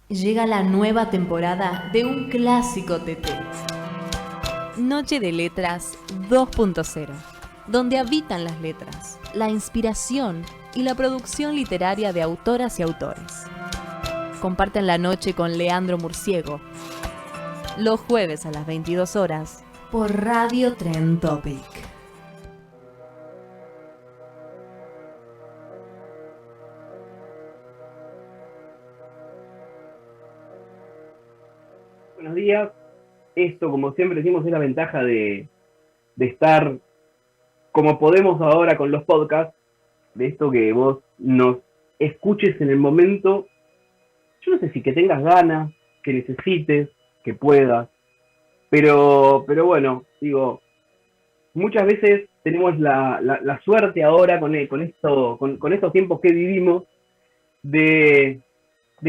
Llega la nueva temporada de un clásico TT. Noche de Letras 2.0, donde habitan las letras, la inspiración y la producción literaria de autoras y autores. Comparten la noche con Leandro Murciego, los jueves a las 22 horas, por Radio Trend Topic. Buenos días. Esto, como siempre decimos, es la ventaja de estar como podemos ahora con los podcasts, de esto que vos nos escuches en el momento, yo no sé si que tengas ganas, que necesites, que puedas, pero bueno, digo, muchas veces tenemos la suerte ahora con estos tiempos que vivimos de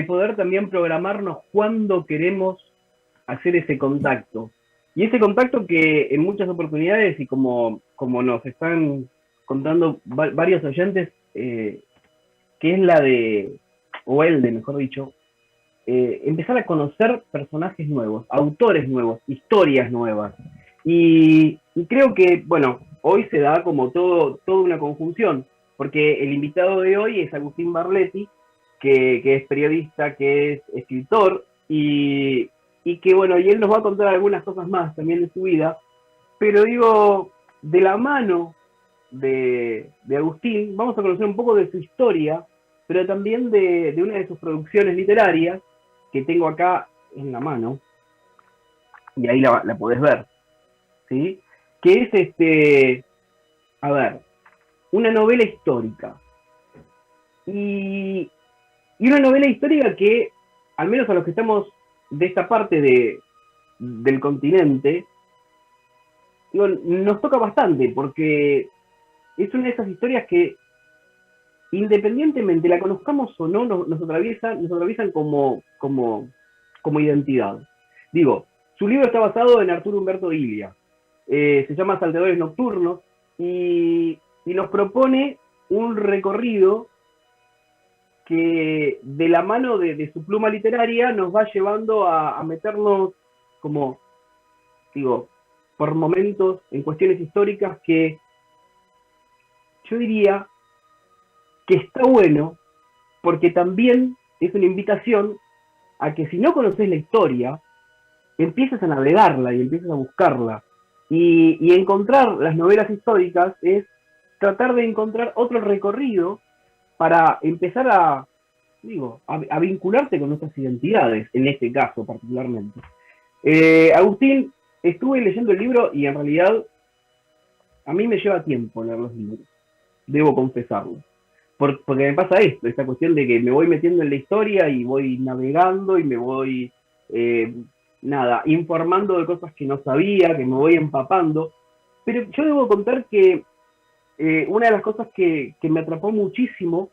poder también programarnos cuando queremos hacer ese contacto. Y ese contacto que en muchas oportunidades, y como nos están contando varios oyentes, que es la de, o el de, mejor dicho, empezar a conocer personajes nuevos, autores nuevos, historias nuevas. Y creo que, bueno, hoy se da como toda una conjunción, porque el invitado de hoy es Agustín Barletti, que es periodista, que es escritor, y que, bueno, y él nos va a contar algunas cosas más también de su vida, pero digo, de la mano de Agustín, vamos a conocer un poco de su historia, pero también de una de sus producciones literarias, que tengo acá en la mano, y ahí la podés ver, ¿sí? Que es, a ver, una novela histórica. Y una novela histórica que, al menos a los que estamos de esta parte del continente, digo, nos toca bastante, porque es una de esas historias que, independientemente la conozcamos o no, nos atraviesan como identidad. Digo, su libro está basado en Arturo Umberto Ilia, se llama Salteadores Nocturnos, y nos propone un recorrido que de la mano de su pluma literaria nos va llevando a meternos como, digo, por momentos en cuestiones históricas que yo diría que está bueno, porque también es una invitación a que si no conoces la historia, empieces a navegarla y empieces a buscarla. Y encontrar las novelas históricas es tratar de encontrar otro recorrido para empezar a vincularte con nuestras identidades, en este caso particularmente. Agustín, estuve leyendo el libro y en realidad a mí me lleva tiempo leer los libros, debo confesarlo. Porque me pasa esto, esta cuestión de que me voy metiendo en la historia y voy navegando y me voy, eh, informando de cosas que no sabía, que me voy empapando. Pero yo debo contar que una de las cosas que me atrapó muchísimo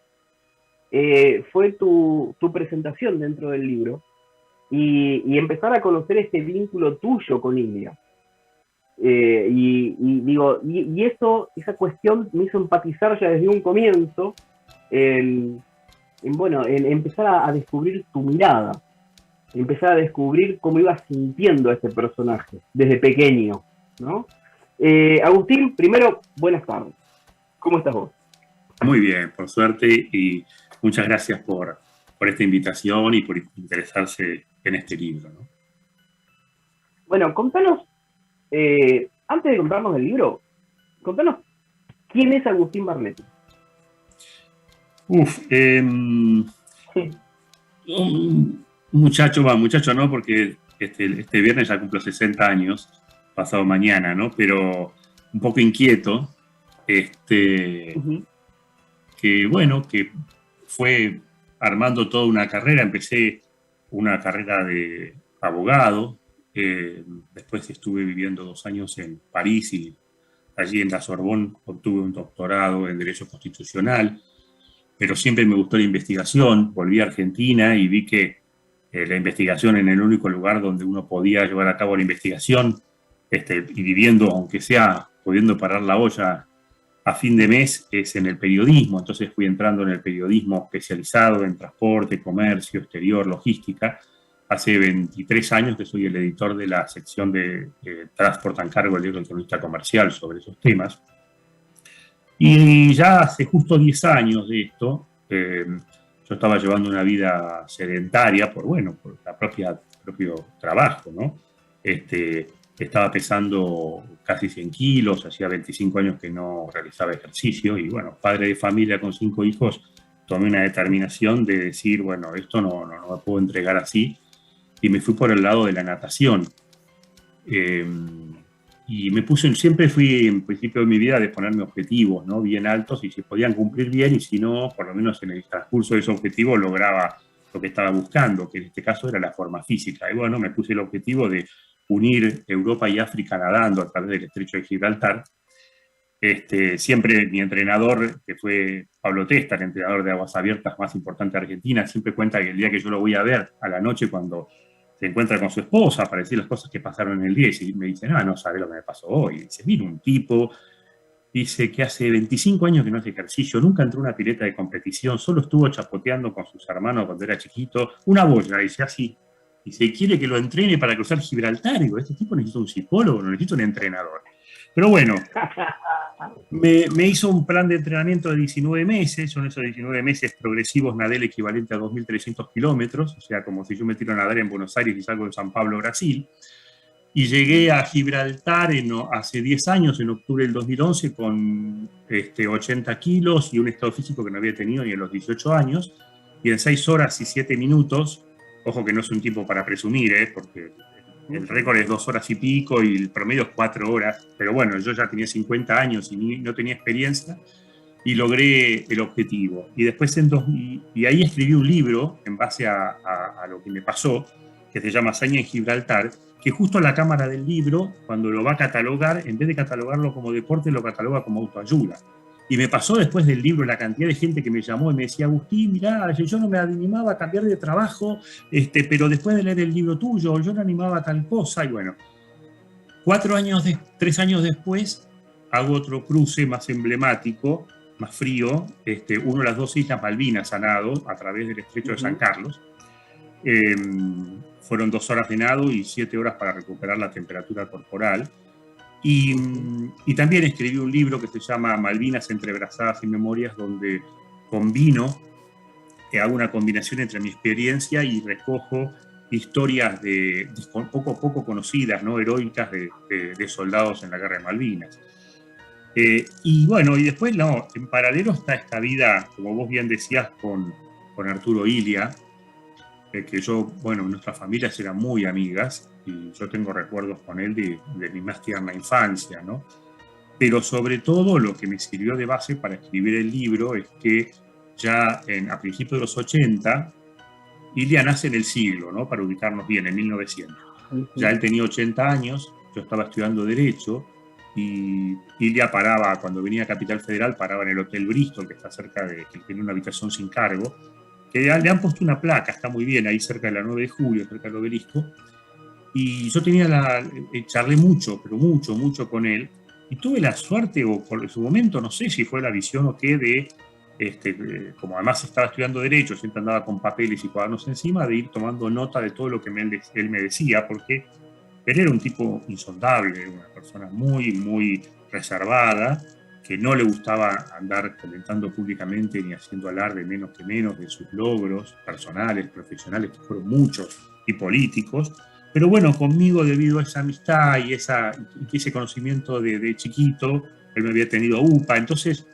fue tu presentación dentro del libro y empezar a conocer este vínculo tuyo con Ilia. Y eso, esa cuestión me hizo empatizar ya desde un comienzo en empezar a descubrir tu mirada, empezar a descubrir cómo ibas sintiendo a este personaje desde pequeño, ¿no? Agustín, primero, buenas tardes. ¿Cómo estás vos? Muy bien, por suerte, y muchas gracias por esta invitación y por interesarse en este libro, ¿no? Bueno, contanos, antes de contarnos el libro, contanos quién es Agustín Barletti. Un muchacho no, porque este viernes ya cumplo 60 años, pasado mañana, ¿no? Pero un poco inquieto, que fue armando toda una carrera. Empecé una carrera de abogado, después estuve viviendo 2 años en París y allí en la Sorbonne obtuve un doctorado en Derecho Constitucional, pero siempre me gustó la investigación. Volví a Argentina y vi que la investigación en el único lugar donde uno podía llevar a cabo la investigación, y viviendo, aunque sea pudiendo parar la olla a fin de mes es en el periodismo, entonces fui entrando en el periodismo especializado en transporte, comercio, exterior, logística. Hace 23 años que soy el editor de la sección de Transport and Cargo del libro El Cronista Comercial sobre esos temas. Y ya hace justo 10 años de esto, yo estaba llevando una vida sedentaria por la propio trabajo, ¿no? Estaba pesando casi 100 kilos, hacía 25 años que no realizaba ejercicio y bueno, padre de familia con 5 hijos, tomé una determinación de decir, bueno, esto no me puedo entregar así y me fui por el lado de la natación. Y siempre fui en principio de mi vida de ponerme objetivos, ¿no? Bien altos y si podían cumplir bien y si no, por lo menos en el transcurso de ese objetivo lograba lo que estaba buscando, que en este caso era la forma física. Y bueno, me puse el objetivo de unir Europa y África nadando a través del estrecho de Gibraltar. Siempre mi entrenador, que fue Pablo Testa, el entrenador de aguas abiertas más importante de Argentina, siempre cuenta que el día que yo lo voy a ver, a la noche cuando se encuentra con su esposa para decir las cosas que pasaron en el día y me dice, no sabe lo que me pasó hoy. Y dice, mira un tipo, dice que hace 25 años que no hace ejercicio, nunca entró a una pileta de competición, solo estuvo chapoteando con sus hermanos cuando era chiquito, una boya, dice así. Dice, quiere que lo entrene para cruzar Gibraltar. Y digo, este tipo necesita un psicólogo, no necesita un entrenador. Pero bueno, me hizo un plan de entrenamiento de 19 meses, son esos 19 meses progresivos, nadé el equivalente a 2.300 kilómetros, o sea, como si yo me tiro a nadar en Buenos Aires y salgo de San Pablo, Brasil. Y llegué a Gibraltar hace 10 años, en octubre del 2011, con 80 kilos y un estado físico que no había tenido ni en los 18 años. Y en 6 horas y 7 minutos, ojo que no es un tiempo para presumir, porque el récord es 2 horas y pico y el promedio es 4 horas. Pero bueno, yo ya tenía 50 años y no tenía experiencia y logré el objetivo. Y después y ahí escribí un libro en base a lo que me pasó, que se llama Hazaña en Gibraltar, que justo la cámara del libro, cuando lo va a catalogar, en vez de catalogarlo como deporte, lo cataloga como autoayuda. Y me pasó después del libro la cantidad de gente que me llamó y me decía, Agustín, mirá, yo no me animaba a cambiar de trabajo, pero después de leer el libro tuyo, yo no animaba a tal cosa. Y bueno, 3 años después, hago otro cruce más emblemático, más frío, uno de las 2 Islas Malvinas a nado, a través del estrecho de San Carlos. Fueron 2 horas de nado y 7 horas para recuperar la temperatura corporal. Y también escribí un libro que se llama Malvinas entrebrazadas y memorias, donde hago una combinación entre mi experiencia y recojo historias poco conocidas, ¿no? Heroicas de soldados en la guerra de Malvinas. Y bueno, y después en paralelo está esta vida, como vos bien decías, con Arturo Illia, que nuestras familias eran muy amigas y yo tengo recuerdos con él de mi más tierna infancia, ¿no? Pero sobre todo lo que me sirvió de base para escribir el libro es que ya a principios de los 80, Illia nace en el siglo, ¿no? Para ubicarnos bien, en 1900. Ya él tenía 80 años, yo estaba estudiando Derecho y Illia paraba, cuando venía a Capital Federal, paraba en el Hotel Bristol, que está cerca que tiene una habitación sin cargo, que le han puesto una placa, está muy bien, ahí cerca de la 9 de julio, cerca del obelisco. Y yo charlé mucho, pero mucho con él. Y tuve la suerte, o por su momento, no sé si fue la visión o qué, como además estaba estudiando Derecho, siempre andaba con papeles y cuadernos encima, de ir tomando nota de todo lo que él me decía, porque él era un tipo insondable, una persona muy reservada, que no le gustaba andar comentando públicamente ni haciendo alarde menos de sus logros personales, profesionales, que fueron muchos, y políticos. Pero bueno, conmigo, debido a esa amistad y ese conocimiento de chiquito, él me había tenido UPA, entonces,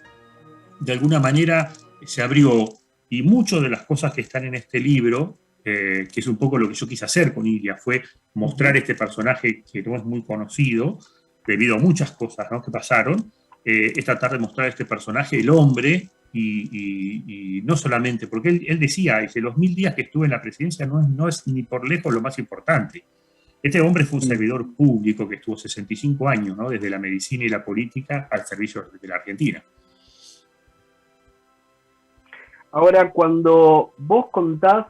de alguna manera, se abrió. Y muchas de las cosas que están en este libro, que es un poco lo que yo quise hacer con Illia, fue mostrar este personaje que no es muy conocido, debido a muchas cosas, ¿no?, que pasaron, es tratar de mostrar a este personaje, el hombre, y no solamente, porque él decía, los 1000 días que estuve en la presidencia no es ni por lejos lo más importante. Este hombre fue un servidor público que estuvo 65 años, ¿no?, desde la medicina y la política al servicio de la Argentina. Ahora, cuando vos contás,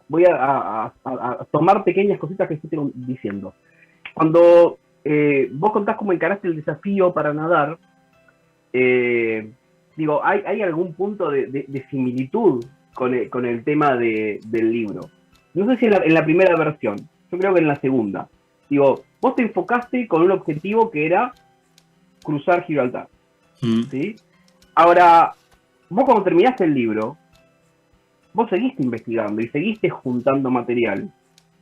voy a tomar pequeñas cositas que estoy diciendo. Cuando vos contás cómo encaraste el desafío para nadar. Digo, ¿hay algún punto de similitud con el tema del libro? No sé si en la primera versión, yo creo que en la segunda. Digo, vos te enfocaste con un objetivo que era cruzar Gibraltar, ¿sí? Ahora, vos cuando terminaste el libro, vos seguiste investigando y seguiste juntando material.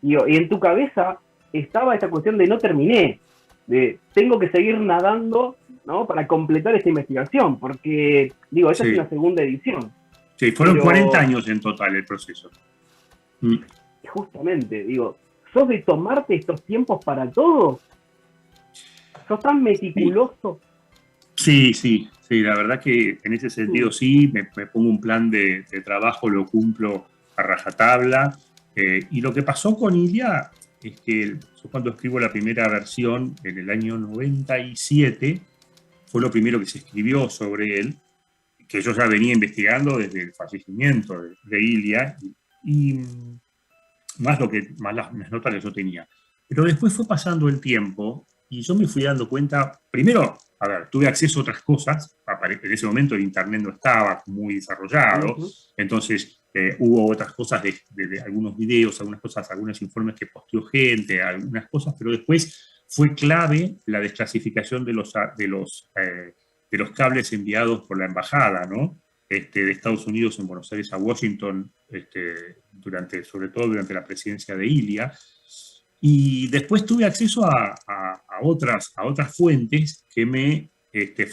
Y en tu cabeza estaba esta cuestión de no terminé, de tengo que seguir nadando, ¿no? Para completar esta investigación, porque, digo, esta es una segunda edición. Sí, fueron 40 años en total el proceso. Justamente, digo, ¿sos de tomarte estos tiempos para todo? ¿Sos tan meticuloso? Sí, la verdad que en ese sentido sí, me pongo un plan de trabajo, lo cumplo a rajatabla. Y lo que pasó con Ilia es que yo cuando escribo la primera versión en el año 97, fue lo primero que se escribió sobre él, que yo ya venía investigando desde el fallecimiento de Ilia, y más las notas que yo tenía. Pero después fue pasando el tiempo y yo me fui dando cuenta, primero, a ver, tuve acceso a otras cosas, en ese momento el internet no estaba muy desarrollado, entonces hubo otras cosas de algunos videos, algunos informes que posteó gente, algunas cosas, pero después fue clave la desclasificación de los cables enviados por la embajada, ¿no? De Estados Unidos en Buenos Aires a Washington, sobre todo durante la presidencia de Ilia. Y después tuve acceso a otras fuentes que me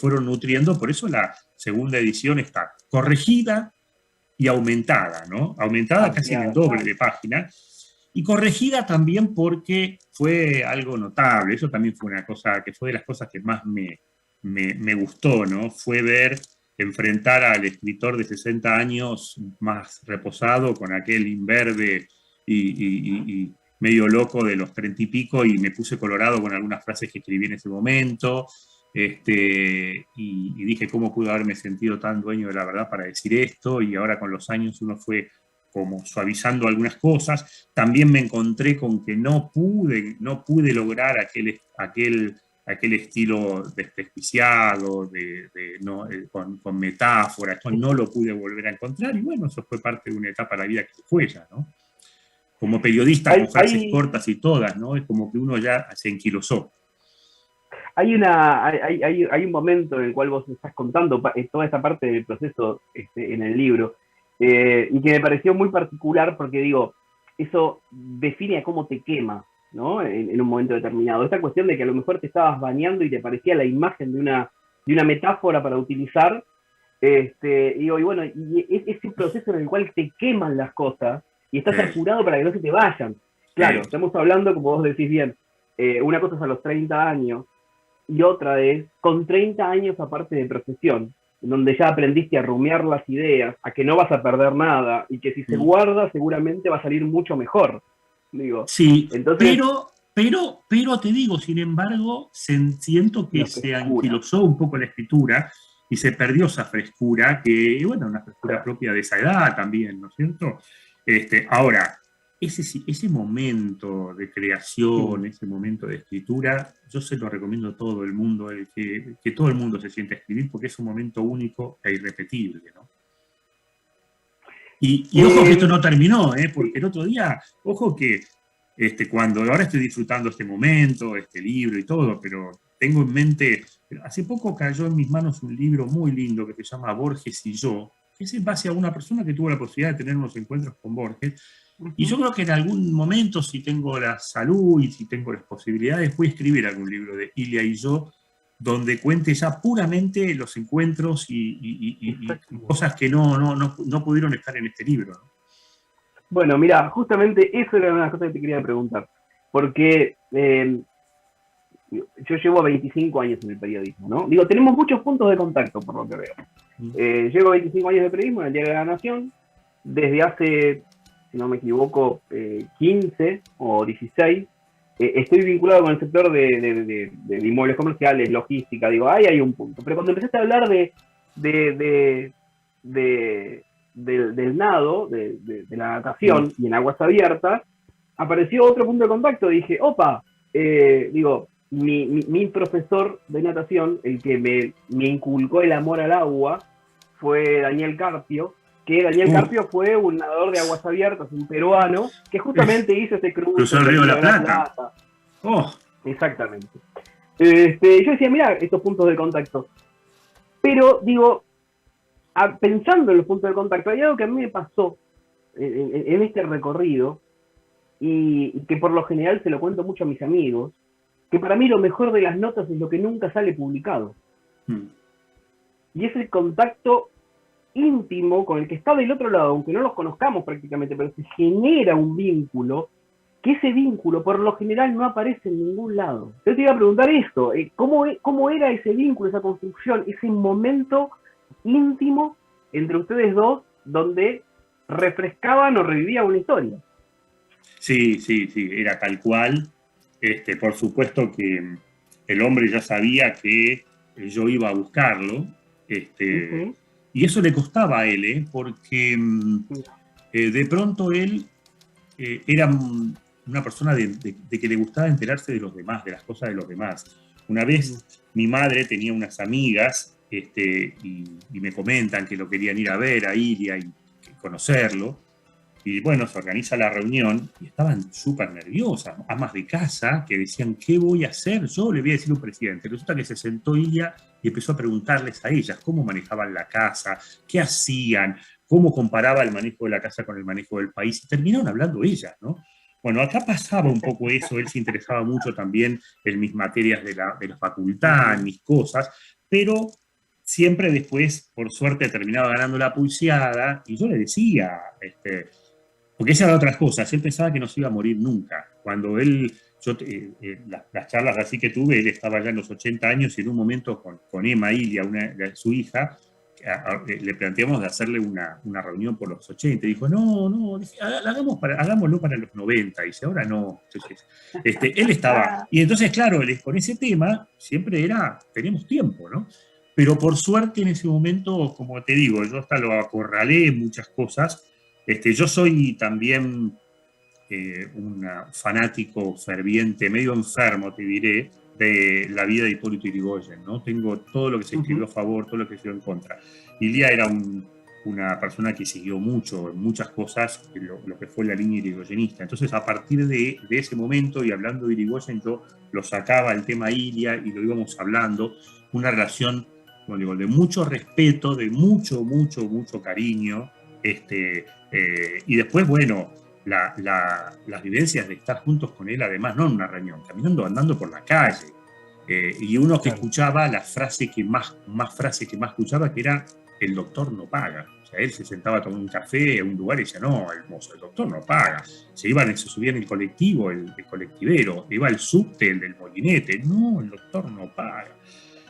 fueron nutriendo, por eso la segunda edición está corregida y aumentada, ¿no? Aumentada casi en el doble de página, y corregida también porque fue algo notable. Eso también fue una cosa que fue de las cosas que más me gustó, ¿no? Fue enfrentar al escritor de 60 años más reposado con aquel imberbe y medio loco de los 30 y pico, y me puse colorado con algunas frases que escribí en ese momento, y dije cómo pude haberme sentido tan dueño de la verdad para decir esto, y ahora con los años uno fue como suavizando algunas cosas. También me encontré con que no pude lograr aquel estilo desprejuiciado, con metáforas, no lo pude volver a encontrar, y bueno, eso fue parte de una etapa de la vida que se fue ya, ¿no? Como periodista, con frases cortas y todas, ¿no? Es como que uno ya se enquilosó. Hay un momento en el cual vos estás contando toda esta parte del proceso en el libro, y que me pareció muy particular porque, digo, eso define a cómo te quema, ¿no? En un momento determinado. Esta cuestión de que a lo mejor te estabas bañando y te parecía la imagen de una metáfora para utilizar, y bueno, y ese proceso en el cual te queman las cosas y estás apurado para que no se te vayan. Claro, estamos hablando, como vos decís bien, una cosa es a los 30 años y otra es con 30 años aparte de profesión, donde ya aprendiste a rumiar las ideas, a que no vas a perder nada y que si se guarda seguramente va a salir mucho mejor. Digo, sí, entonces, pero te digo, sin embargo, siento que se anquilosó un poco la escritura y se perdió esa frescura, que, bueno, una frescura propia de esa edad también, ¿no es cierto? Ahora, ese momento de creación, ese momento de escritura, yo se lo recomiendo a todo el mundo, que todo el mundo se siente a escribir, porque es un momento único e irrepetible, ¿no? Y ojo que esto no terminó, porque el otro día, ojo que cuando ahora estoy disfrutando este momento, este libro y todo, pero tengo en mente, hace poco cayó en mis manos un libro muy lindo que se llama Borges y yo, que es en base a una persona que tuvo la posibilidad de tener unos encuentros con Borges, y yo creo que en algún momento, si tengo la salud y si tengo las posibilidades, voy a escribir algún libro de Ilia y yo, donde cuente ya puramente los encuentros y cosas que no pudieron estar en este libro, ¿no? Bueno, mira, justamente eso era una de las cosas que te quería preguntar, porque yo llevo 25 años en el periodismo, ¿no? Digo, tenemos muchos puntos de contacto, por lo que veo. Llevo 25 años de periodismo en el Diario de la Nación, desde hace, si no me equivoco, 15 o 16, estoy vinculado con el sector de inmuebles comerciales, logística, digo, ahí hay un punto. Pero cuando empezaste a hablar del nado, de la natación y en aguas abiertas, apareció otro punto de contacto. Dije, opa, digo, mi profesor de natación, el que me inculcó el amor al agua, fue Daniel Carpio, que Daniel Carpio fue un nadador de aguas abiertas, un peruano, que justamente hizo ese cruce. Cruzó el Río de la Plata. Oh. Exactamente. Yo decía, mira, estos puntos de contacto. Pero, digo, pensando en los puntos de contacto, hay algo que a mí me pasó en este recorrido, y que por lo general se lo cuento mucho a mis amigos, que para mí lo mejor de las notas es lo que nunca sale publicado. Y es el contacto íntimo con el que está del otro lado, aunque no los conozcamos prácticamente, pero se genera un vínculo, que ese vínculo por lo general no aparece en ningún lado. Yo te iba a preguntar esto, ¿cómo era ese vínculo, esa construcción, ese momento íntimo entre ustedes dos donde refrescaban o revivían una historia? Sí, era tal cual. Por supuesto que el hombre ya sabía que yo iba a buscarlo, y eso le costaba a él, porque de pronto él era una persona de que le gustaba enterarse de los demás, de las cosas de los demás. Una vez mi madre tenía unas amigas y me comentan que lo querían ir a ver a Ilia y conocerlo. Y bueno, se organiza la reunión y estaban súper nerviosas, amas de casa, que decían, ¿qué voy a hacer? Yo le voy a decir a un presidente. Resulta que se sentó Ilia y empezó a preguntarles a ellas cómo manejaban la casa, qué hacían, cómo comparaba el manejo de la casa con el manejo del país. Y terminaron hablando ellas, ¿no? Bueno, acá pasaba un poco eso, él se interesaba mucho también en mis materias de la facultad, en mis cosas, pero siempre después, por suerte, terminaba ganando la pulseada y yo le decía, porque esa era otras cosas, él pensaba que no se iba a morir nunca. Cuando las charlas así que tuve, él estaba ya en los 80 años y en un momento con Emma Ilia, su hija, le planteamos de hacerle una reunión por los 80. Y dijo, no, hagámoslo para los 90. Y dice, ahora no. Entonces, él estaba... Y entonces, claro, con ese tema siempre tenemos tiempo, ¿no? Pero por suerte en ese momento, como te digo, yo hasta lo acorralé en muchas cosas. Yo soy también un fanático ferviente, medio enfermo, te diré, de la vida de Hipólito Yrigoyen, ¿no? Tengo todo lo que se escribió a favor, todo lo que se escribió en contra. Ilia era una persona que siguió mucho en muchas cosas lo que fue la línea irigoyenista. Entonces, a partir de ese momento, y hablando de Yrigoyen, yo lo sacaba el tema Ilia y lo íbamos hablando, una relación, como digo, de mucho respeto, de mucho cariño, y después, bueno, las vivencias de estar juntos con él, además, no en una reunión, caminando, andando por la calle, y uno que escuchaba la frase que más escuchaba, que era, el doctor no paga. O sea, él se sentaba a tomar un café a un lugar y decía, no, hermoso, el doctor no paga. Se subía en el colectivo, el colectivero, iba al subte, el del molinete, no, el doctor no paga.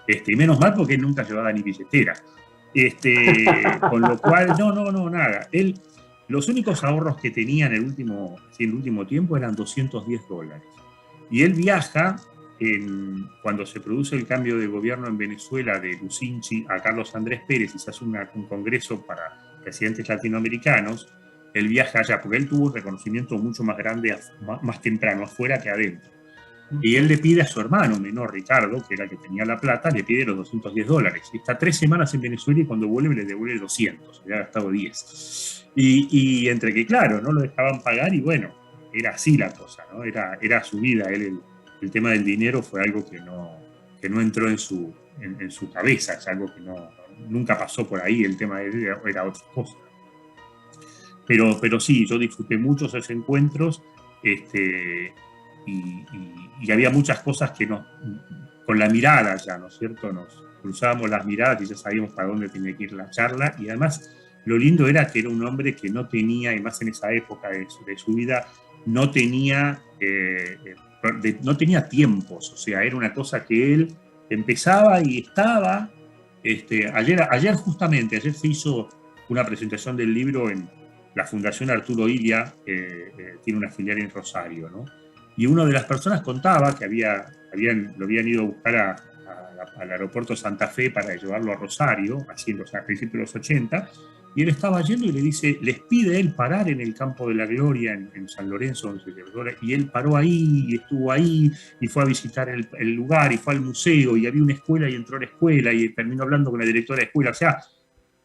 Y menos mal porque él nunca llevaba ni billetera. Con lo cual, no, nada. Él, los únicos ahorros que tenía en el último tiempo eran $210. Y él viaja, cuando se produce el cambio de gobierno en Venezuela de Lucinchi a Carlos Andrés Pérez y se hace un congreso para presidentes latinoamericanos, él viaja allá, porque él tuvo un reconocimiento mucho más grande, más temprano, afuera que adentro. Y él le pide a su hermano menor, Ricardo, que era el que tenía la plata, le pide los $210. Está 3 semanas en Venezuela y cuando vuelve le devuelve 200, le ha gastado 10. Y entre que, claro, no lo dejaban pagar y bueno, era así la cosa, ¿no? Era su vida. Él, el tema del dinero fue algo que no entró en su cabeza, es algo que nunca pasó por ahí, el tema de él era otra cosa. Pero sí, yo disfruté mucho esos encuentros, y había muchas cosas que con la mirada ya, ¿no es cierto? Nos cruzábamos las miradas y ya sabíamos para dónde tenía que ir la charla, y además lo lindo era que era un hombre que no tenía, y más en esa época de su vida, no tenía tiempos, o sea, era una cosa que él empezaba y estaba. Ayer se hizo una presentación del libro en la Fundación Arturo Illia, tiene una filial en Rosario, ¿no? Y una de las personas contaba que lo habían ido a buscar al aeropuerto Santa Fe para llevarlo a Rosario, a principios de los 80, Y él estaba yendo y le dice, les pide él parar en el Campo de la Gloria, en San Lorenzo, donde se celebró, y él paró ahí, y estuvo ahí, y fue a visitar el lugar, y fue al museo, y había una escuela, y entró a la escuela, y terminó hablando con la directora de escuela. O sea,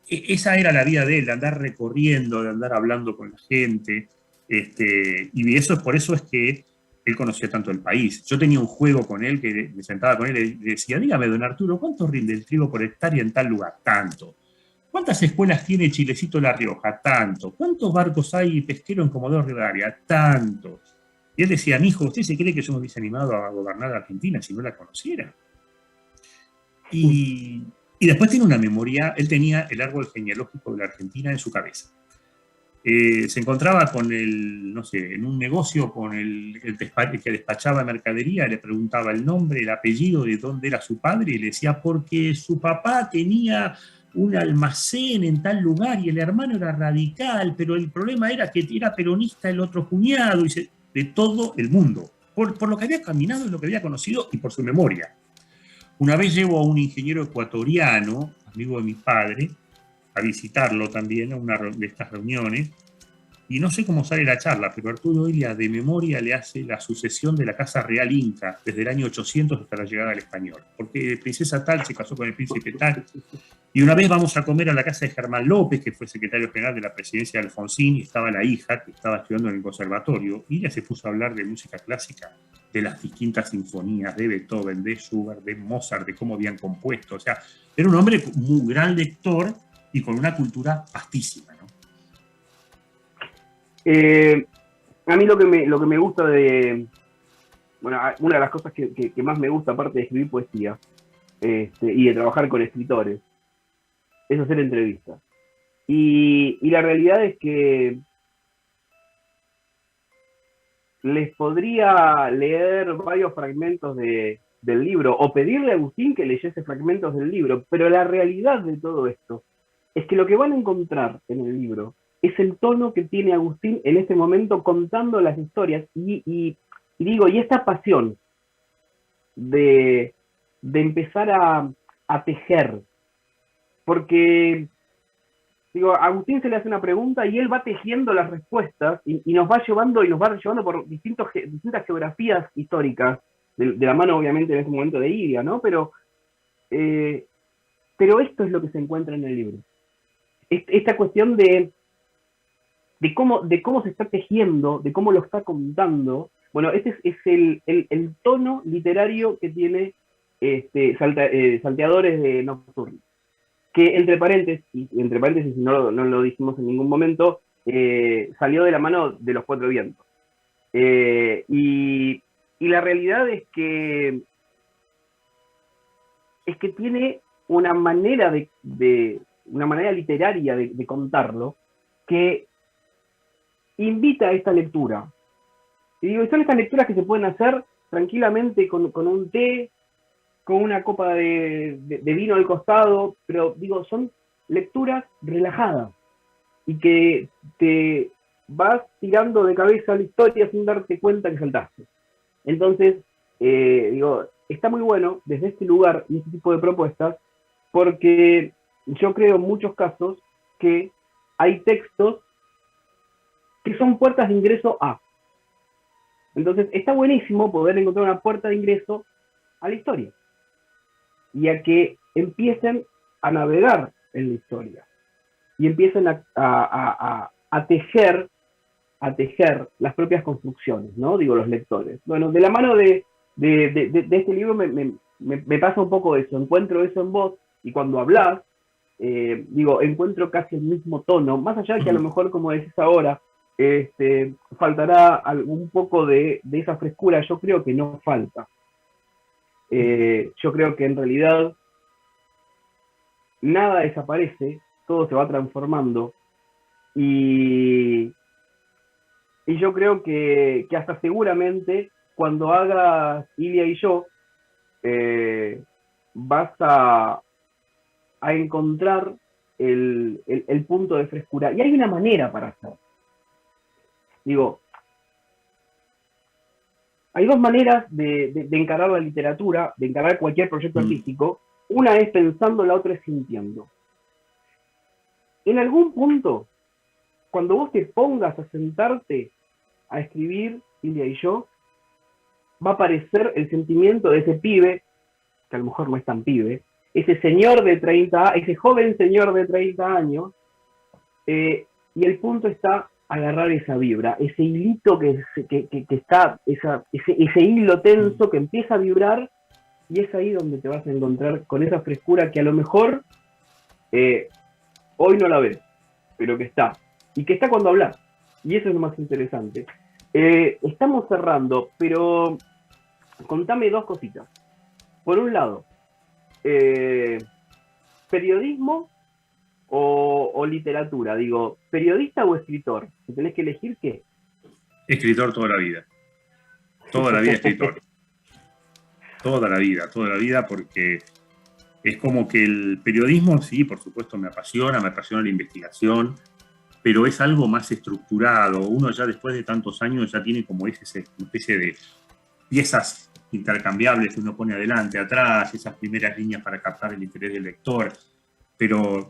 esa era la vida de él, de andar recorriendo, de andar hablando con la gente, y eso es por eso es que él conocía tanto el país. Yo tenía un juego con él, que me sentaba con él y le decía, dígame, don Arturo, ¿cuánto rinde el trigo por hectárea en tal lugar? Tanto. ¿Cuántas escuelas tiene Chilecito La Rioja? Tanto. ¿Cuántos barcos hay pesqueros en Comodoro Rivadavia? Tanto. Y él decía, mijo, ¿usted se cree que yo me hubiese animado a gobernar a Argentina si no la conociera? Y después tiene una memoria, él tenía el árbol genealógico de la Argentina en su cabeza. Se encontraba con el, no sé, en un negocio con el que despachaba mercadería, le preguntaba el nombre, el apellido, de dónde era su padre, y le decía, porque su papá tenía un almacén en tal lugar y el hermano era radical, pero el problema era que era peronista el otro cuñado, y de todo el mundo, por lo que había caminado y lo que había conocido y por su memoria. Una vez llevo a un ingeniero ecuatoriano, amigo de mi padre, a visitarlo también a una de estas reuniones, y no sé cómo sale la charla, pero Arturo Illia de memoria le hace la sucesión de la Casa Real Inca desde el año 800 hasta la llegada del español, porque princesa tal se casó con el príncipe tal, y una vez vamos a comer a la casa de Germán López, que fue secretario general de la presidencia de Alfonsín, y estaba la hija que estaba estudiando en el conservatorio, y ella se puso a hablar de música clásica, de las distintas sinfonías de Beethoven, de Schubert, de Mozart, de cómo habían compuesto. O sea, era un hombre muy gran lector y con una cultura vastísima, ¿no? A mí lo que me gusta de... Bueno, una de las cosas que más me gusta, aparte de escribir poesía y de trabajar con escritores, es hacer entrevistas. Y la realidad es que les podría leer varios fragmentos del libro o pedirle a Agustín que leyese fragmentos del libro, pero la realidad de todo esto es que lo que van a encontrar en el libro es el tono que tiene Agustín en este momento contando las historias y esta pasión de empezar a tejer, porque digo, a Agustín se le hace una pregunta y él va tejiendo las respuestas y nos va llevando por distintas geografías históricas, de la mano obviamente en ese momento de Illia, ¿no? Pero esto es lo que se encuentra en el libro. Esta cuestión de cómo se está tejiendo, de cómo lo está contando. Bueno, este es el tono literario que tiene Salteadores de Nocturno. Que entre paréntesis, no lo dijimos en ningún momento, salió de la mano de Los Cuatro Vientos. Y la realidad es que tiene una manera una manera literaria de contarlo que invita a esta lectura. Y digo, son estas lecturas que se pueden hacer tranquilamente con un té, con una copa de vino al costado, pero digo, son lecturas relajadas y que te vas tirando de cabeza la historia sin darte cuenta que saltaste. Entonces, está muy bueno desde este lugar y este tipo de propuestas, porque yo creo en muchos casos que hay textos que son puertas de ingreso a. Entonces, está buenísimo poder encontrar una puerta de ingreso a la historia y a que empiecen a navegar en la historia y empiecen a tejer las propias construcciones, ¿no? Digo, los lectores. Bueno, de la mano de este libro me pasa un poco eso, encuentro eso en vos, y cuando hablás, encuentro casi el mismo tono, más allá de que a lo mejor, como decís ahora, faltará un poco de esa frescura. Yo creo que no falta. Yo creo que en realidad nada desaparece, todo se va transformando, y yo creo que hasta seguramente cuando hagas Illia y yo vas a encontrar el punto de frescura, y hay una manera para hacerlo. Digo, hay dos maneras de encarar la literatura, de encarar cualquier proyecto artístico. Una es pensando, la otra es sintiendo. en algún punto, cuando vos te pongas a sentarte a escribir, Ilia y yo, va a aparecer el sentimiento de ese pibe, que a lo mejor no es tan pibe, ese señor de 30, ese joven señor de 30 años, y el punto está agarrar esa vibra, ese hilito que está, ese hilo tenso que empieza a vibrar, y es ahí donde te vas a encontrar con esa frescura que a lo mejor hoy no la ves, pero que está, y que está cuando hablas, y eso es lo más interesante. Estamos cerrando, pero contame dos cositas. Por un lado, periodismo o literatura. Digo, ¿periodista o escritor? Si tenés que elegir, ¿qué? Escritor toda la vida. Toda la vida escritor. Toda la vida, porque es como que el periodismo, sí, por supuesto, me apasiona la investigación, pero es algo más estructurado. Uno ya después de tantos años ya tiene como esa especie de piezas intercambiables que uno pone adelante, atrás, esas primeras líneas para captar el interés del lector, pero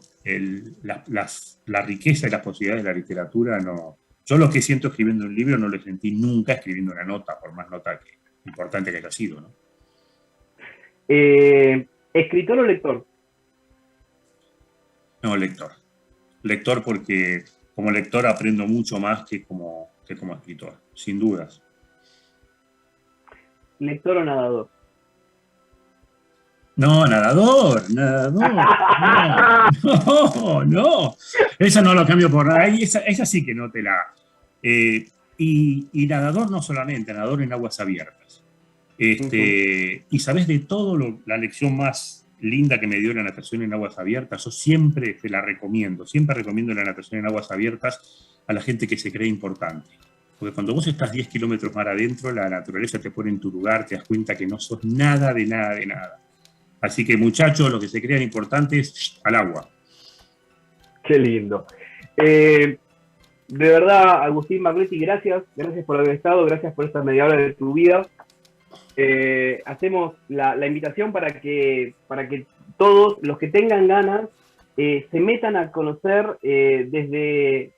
la riqueza y las posibilidades de la literatura no. Yo lo que siento escribiendo un libro no lo sentí nunca escribiendo una nota, por más nota importante que haya sido, ¿no? ¿Escritor o lector? No, lector. Lector porque como lector aprendo mucho más que como escritor, sin dudas. ¿Lector o nadador? No, nadador. No. Eso no lo cambio por nada. Esa sí que no te la... y nadador no solamente, nadador en aguas abiertas. Y sabes de todo, la lección más linda que me dio la natación en aguas abiertas, yo siempre te la recomiendo, siempre recomiendo la natación en aguas abiertas a la gente que se cree importante. Porque cuando vos estás 10 kilómetros más adentro, la naturaleza te pone en tu lugar, te das cuenta que no sos nada de nada de nada. Así que muchachos, los que se crean importantes, al agua. Qué lindo. De verdad, Agustín Barletti, gracias por haber estado, gracias por esta media hora de tu vida. Hacemos la invitación para que todos los que tengan ganas se metan a conocer desde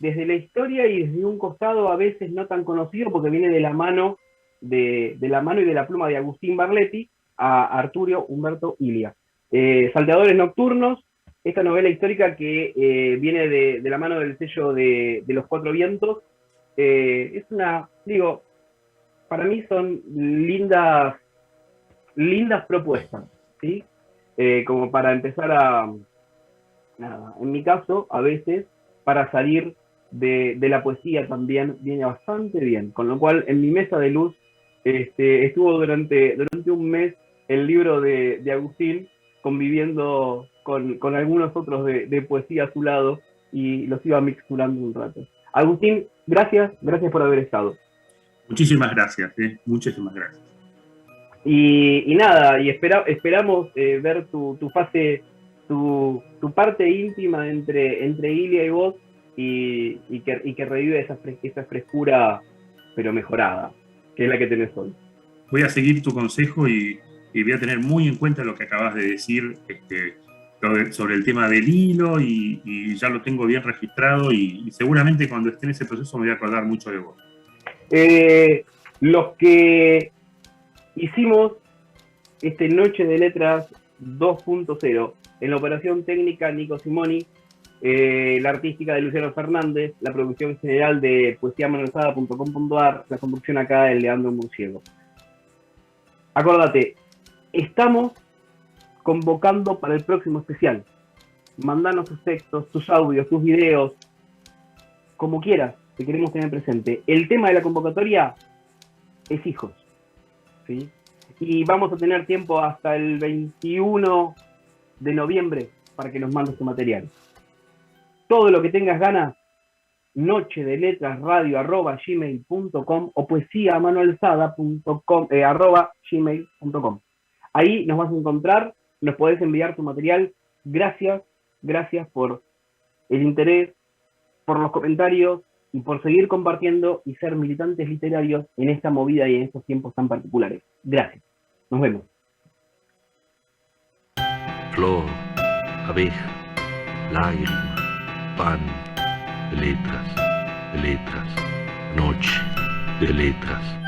la historia y desde un costado a veces no tan conocido, porque viene de la mano y de la pluma de Agustín Barletti, a Arturo Umberto Ilia. Salteadores Nocturnos, esta novela histórica que viene de la mano del sello de Los Cuatro Vientos. Es una, digo, para mí son lindas propuestas, ¿sí? Como para empezar en mi caso, a veces, para salir de la poesía también viene bastante bien, con lo cual en mi mesa de luz estuvo durante un mes el libro de Agustín, conviviendo con algunos otros de poesía a su lado, y los iba mixturando un rato. Agustín, gracias por haber estado. Muchísimas gracias, muchísimas gracias. Y nada, y esperamos ver tu fase, tu parte íntima entre Ilia y vos, y que revive esa frescura, pero mejorada, que es la que tenés hoy. Voy a seguir tu consejo y voy a tener muy en cuenta lo que acabas de decir sobre el tema del hilo, y ya lo tengo bien registrado, y seguramente cuando esté en ese proceso me voy a acordar mucho de vos. Los que hicimos Noche de Letras 2.0, en la operación técnica Nico Simoni, la artística de Luciano Fernández, la producción general de poesiamanualzada.com.ar, la conducción acá de Leandro Murciego. Acordate, estamos convocando para el próximo especial. Mandanos tus textos, tus audios, tus videos, como quieras, te queremos tener presente. El tema de la convocatoria es hijos, ¿sí? Y vamos a tener tiempo hasta el 21 de noviembre para que nos mandes tu material. Todo lo que tengas ganas, nochedeletrasradio@gmail.com o poesiamanualzada.com@gmail.com. Ahí nos vas a encontrar, nos podés enviar tu material. Gracias por el interés, por los comentarios y por seguir compartiendo y ser militantes literarios en esta movida y en estos tiempos tan particulares. Gracias. Nos vemos. Flor, abeja, lágrima, pan de letras, noche de letras.